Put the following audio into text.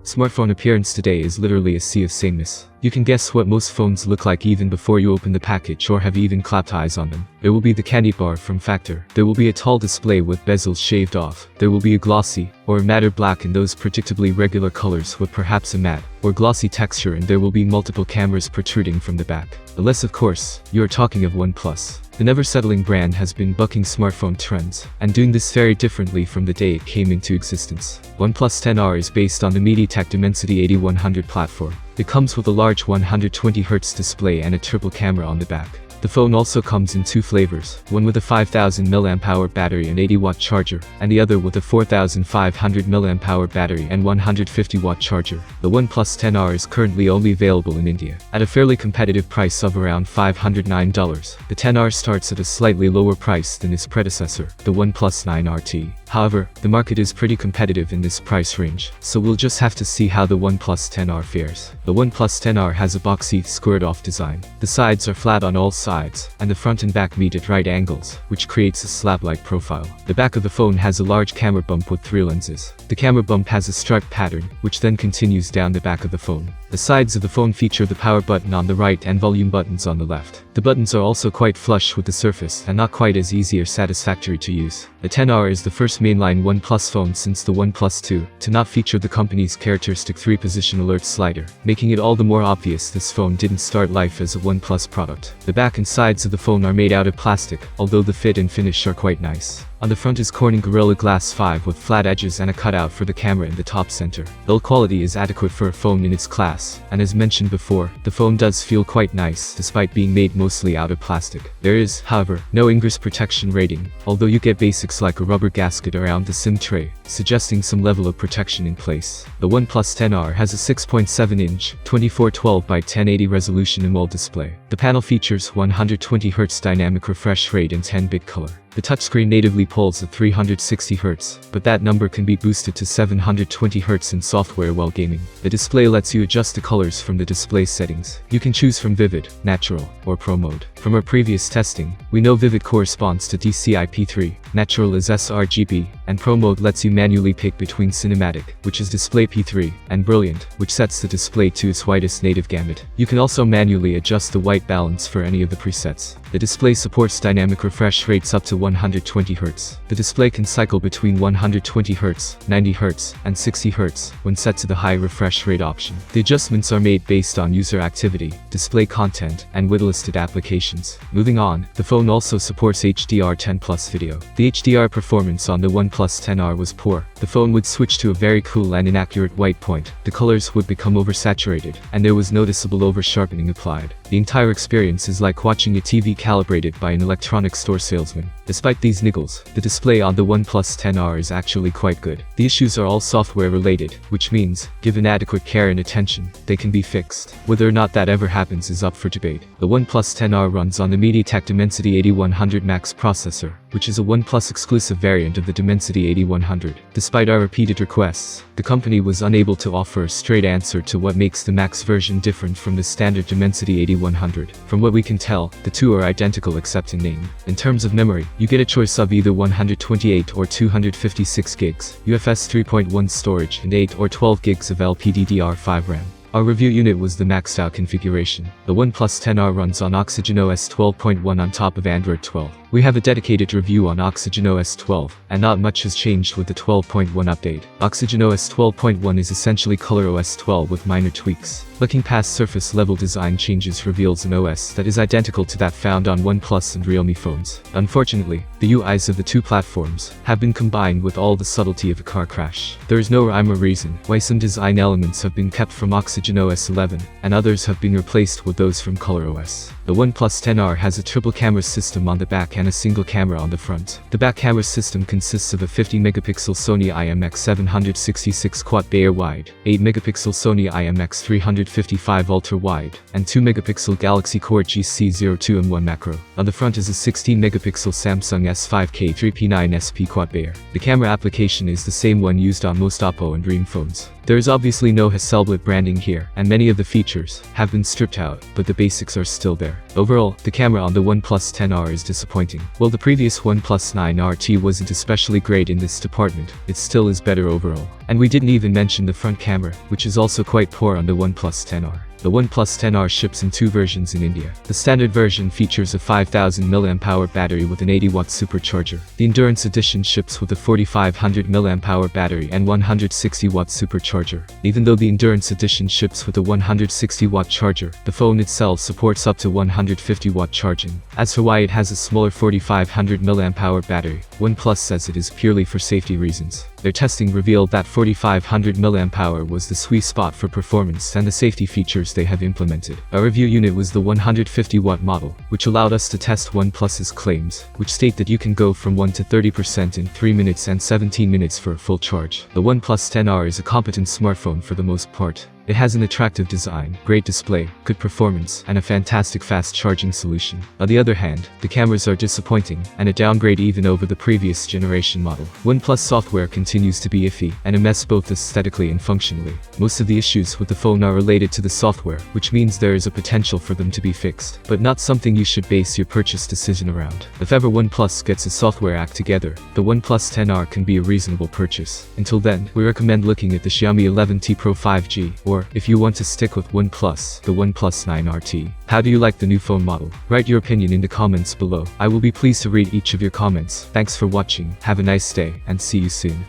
Smartphone appearance today is literally a sea of sameness. You can guess what most phones look like even before you open the package or have even clapped eyes on them. There will be the candy bar form factor. There will be a tall display with bezels shaved off. There will be a glossy or a matte black in those predictably regular colors with perhaps a matte or glossy texture, and there will be multiple cameras protruding from the back. Unless of course, you are talking of OnePlus. The never-settling brand has been bucking smartphone trends, and doing this very differently from the day it came into existence. OnePlus 10R is based on the MediaTek Dimensity 8100 platform. It comes with a large 120Hz display and a triple camera on the back. The phone also comes in two flavors, one with a 5000 mAh battery and 80-watt charger, and the other with a 4500 mAh battery and 150-watt charger. The OnePlus 10R is currently only available in India, at a fairly competitive price of around $509. The 10R starts at a slightly lower price than its predecessor, the OnePlus 9RT. However, the market is pretty competitive in this price range, so we'll just have to see how the OnePlus 10R fares. The OnePlus 10R has a boxy, squared-off design. The sides are flat on all sides, and the front and back meet at right angles, which creates a slab-like profile. The back of the phone has a large camera bump with 3 lenses. The camera bump has a stripe pattern, which then continues down the back of the phone. The sides of the phone feature the power button on the right and volume buttons on the left. The buttons are also quite flush with the surface and not quite as easy or satisfactory to use. The 10R is the first mainline OnePlus phone since the OnePlus 2 to not feature the company's characteristic 3-position alert slider, making it all the more obvious this phone didn't start life as a OnePlus product. The back and sides of the phone are made out of plastic, although the fit and finish are quite nice. On the front is Corning Gorilla Glass 5 with flat edges and a cutout for the camera in the top center. Build quality is adequate for a phone in its class, and as mentioned before, the phone does feel quite nice despite being made mostly out of plastic. There is, however, no ingress protection rating, although you get basics like a rubber gasket around the SIM tray, suggesting some level of protection in place. The OnePlus 10R has a 6.7-inch, 2412 by 1080 resolution AMOLED display. The panel features 120Hz dynamic refresh rate and 10-bit color. The touchscreen natively pulls at 360Hz, but that number can be boosted to 720Hz in software while gaming. The display lets you adjust the colors from the display settings. You can choose from Vivid, Natural, or Pro mode. From our previous testing, we know Vivid corresponds to DCI-P3, Natural is sRGB, and Pro mode lets you manually pick between Cinematic, which is display P3, and Brilliant, which sets the display to its whitest native gamut. You can also manually adjust the white balance for any of the presets. The display supports dynamic refresh rates up to 120Hz. The display can cycle between 120Hz, 90Hz, and 60Hz when set to the high refresh rate option. The adjustments are made based on user activity, display content, and whitelisted applications. Moving on, the phone also supports HDR10+ video. The HDR performance on the OnePlus 10R was poor. The phone would switch to a very cool and inaccurate white point. The colors would become oversaturated, and there was noticeable over-sharpening applied. The entire experience is like watching a TV calibrated by an electronics store salesman. Despite these niggles, the display on the OnePlus 10R is actually quite good. The issues are all software related, which means, given adequate care and attention, they can be fixed. Whether or not that ever happens is up for debate. The OnePlus 10R runs on the MediaTek Dimensity 8100 Max processor, which is a OnePlus exclusive variant of the Dimensity 8100. Despite our repeated requests, the company was unable to offer a straight answer to what makes the Max version different from the standard Dimensity 8100. From what we can tell, the two are identical except in name. In terms of memory, you get a choice of either 128 or 256 gigs, UFS 3.1 storage, and 8 or 12 gigs of LPDDR5 RAM. Our review unit was the maxed out configuration. The OnePlus 10R runs on OxygenOS 12.1 on top of Android 12. We have a dedicated review on OxygenOS 12, and not much has changed with the 12.1 update. OxygenOS 12.1 is essentially ColorOS 12 with minor tweaks. Looking past surface level design changes reveals an OS that is identical to that found on OnePlus and Realme phones. Unfortunately, the UIs of the two platforms have been combined with all the subtlety of a car crash. There is no rhyme or reason why some design elements have been kept from OxygenOS 11, and others have been replaced with those from ColorOS. The OnePlus 10R has a triple camera system on the back and a single camera on the front. The back camera system consists of a 50-megapixel Sony IMX766 quad-bay wide, 8-megapixel Sony IMX355 ultra-wide, and 2-megapixel Galaxy Core GC02 M1 macro. On the front is a 16-megapixel Samsung S5K 3P9 SP quad-bay. The camera application is the same one used on most Oppo and Realme phones. There is obviously no Hasselblad branding here, and many of the features have been stripped out, but the basics are still there. Overall, the camera on the OnePlus 10R is disappointing. While the previous OnePlus 9RT wasn't especially great in this department, it still is better overall. And we didn't even mention the front camera, which is also quite poor on the OnePlus 10R. The OnePlus 10R ships in two versions in India. The standard version features a 5000 mAh battery with an 80-watt supercharger. The Endurance Edition ships with a 4500 mAh battery and 160-watt supercharger. Even though the Endurance Edition ships with a 160-watt charger, the phone itself supports up to 150-watt charging. As for why it has a smaller 4500 mAh battery, OnePlus says it is purely for safety reasons. Their testing revealed that 4500 mAh was the sweet spot for performance and the safety features they have implemented. Our review unit was the 150-watt model, which allowed us to test OnePlus's claims, which state that you can go from 1 to 30% in 3 minutes and 17 minutes for a full charge. The OnePlus 10R is a competent smartphone for the most part. It has an attractive design, great display, good performance, and a fantastic fast charging solution. On the other hand, the cameras are disappointing, and a downgrade even over the previous generation model. OnePlus software continues to be iffy, and a mess both aesthetically and functionally. Most of the issues with the phone are related to the software, which means there is a potential for them to be fixed, but not something you should base your purchase decision around. If ever OnePlus gets its software act together, the OnePlus 10R can be a reasonable purchase. Until then, we recommend looking at the Xiaomi 11T Pro 5G, or, if you want to stick with OnePlus, the OnePlus 9RT. How do you like the new phone model? Write your opinion in the comments below. I will be pleased to read each of your comments. Thanks for watching, have a nice day, and see you soon.